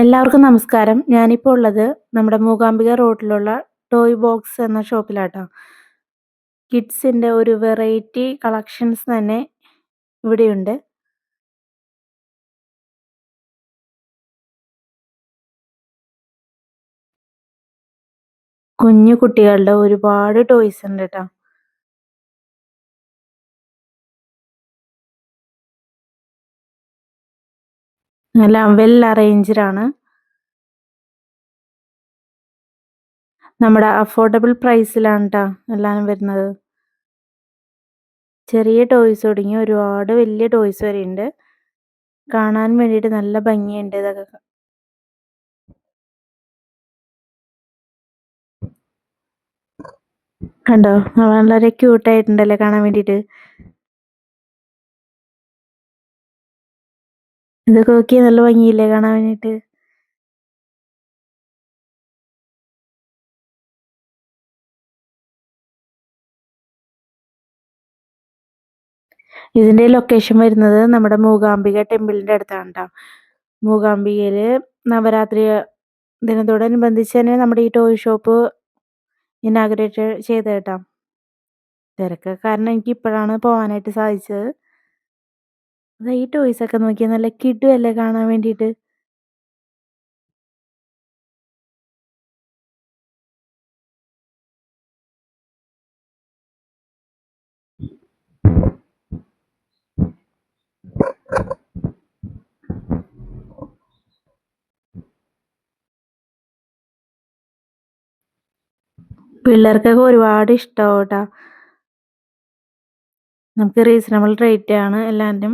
എല്ലാവർക്കും നമസ്കാരം. ഞാനിപ്പോൾ ഉള്ളത് നമ്മുടെ മൂകാംബിക റോഡിലുള്ള ടോയ് ബോക്സ് എന്ന ഷോപ്പിലാട്ടോ. കിഡ്സിന്റെ ഒരു വെറൈറ്റി കളക്ഷൻസ് തന്നെ ഇവിടെയുണ്ട്. കുഞ്ഞു കുട്ടികളുടെ ഒരുപാട് ടോയ്സ് ഉണ്ട് ട്ടോ. നല്ല വെൽ അറേഞ്ച്ഡ് ആണ്. നമ്മുടെ അഫോർഡബിൾ പ്രൈസിലാണ് ട്ടോ എല്ലാം വരുന്നത്. ചെറിയ ടോയ്സ് തുടങ്ങി ഒരുപാട് വലിയ ടോയ്സ് വരെ ഉണ്ട്. കാണാൻ വേണ്ടിയിട്ട് നല്ല ഭംഗിയുണ്ട് ഇതൊക്കെ. കണ്ടോ? വളരെ ക്യൂട്ടായിട്ടുണ്ടല്ലേ കാണാൻ വേണ്ടിയിട്ട്. ഇതൊക്കെ നോക്കിയാൽ നല്ല ഭംഗിയില്ലേ കാണാൻ വേണ്ടിയിട്ട്. ഇതിന്റെ ലൊക്കേഷൻ വരുന്നത് നമ്മുടെ മൂകാംബിക ടെമ്പിളിന്റെ അടുത്താണ് ട്ടോ. മൂകാംബികയില് നവരാത്രി ദിനത്തോടനുബന്ധിച്ച് തന്നെ നമ്മുടെ ഈ ടോയ് ഷോപ്പ് ഇനാഗുറേറ്റ് ചെയ്ത കേട്ടോ. തിരക്ക് കാരണം എനിക്ക് ഇപ്പോഴാണ് പോകാനായിട്ട് സാധിച്ചത്. ദാ ഈ ടോയ്സ് ഒക്കെ നോക്കിയാൽ നല്ല കിടുവല്ലേ കാണാൻ വേണ്ടിയിട്ട്. പിള്ളേർക്കൊക്കെ ഒരുപാട് ഇഷ്ടമാവും ട്ടോ. നമുക്ക് റീസണബിൾ റേറ്റ് ആണ് എല്ലാത്തിനും.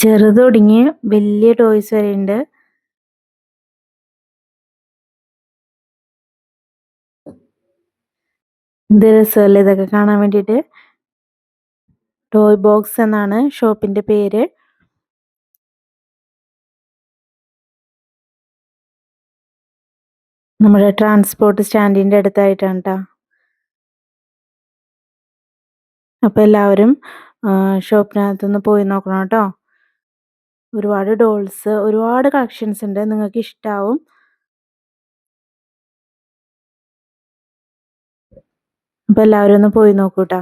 ചെറുത് തുടങ്ങി വലിയ ടോയ്സ് വരെ ഉണ്ട്. എന്ത് രസമല്ലേ ഇതൊക്കെ കാണാൻ വേണ്ടിയിട്ട്. ടോയ് ബോക്സ് എന്നാണ് ഷോപ്പിന്റെ പേര്. നമ്മുടെ ട്രാൻസ്പോർട്ട് സ്റ്റാൻഡിന്റെ അടുത്തായിട്ടാണ് ട്ടോ. അപ്പോൾ എല്ലാവരും ഷോപ്പിനകത്തൊന്ന് പോയി നോക്കണം കേട്ടോ. ഒരുപാട് ഡോൾസ്, ഒരുപാട് കളക്ഷൻസ് ഉണ്ട്. നിങ്ങൾക്ക് ഇഷ്ടാവും. അപ്പോൾ എല്ലാവരും ഒന്ന് പോയി നോക്കൂ ട്ടോ.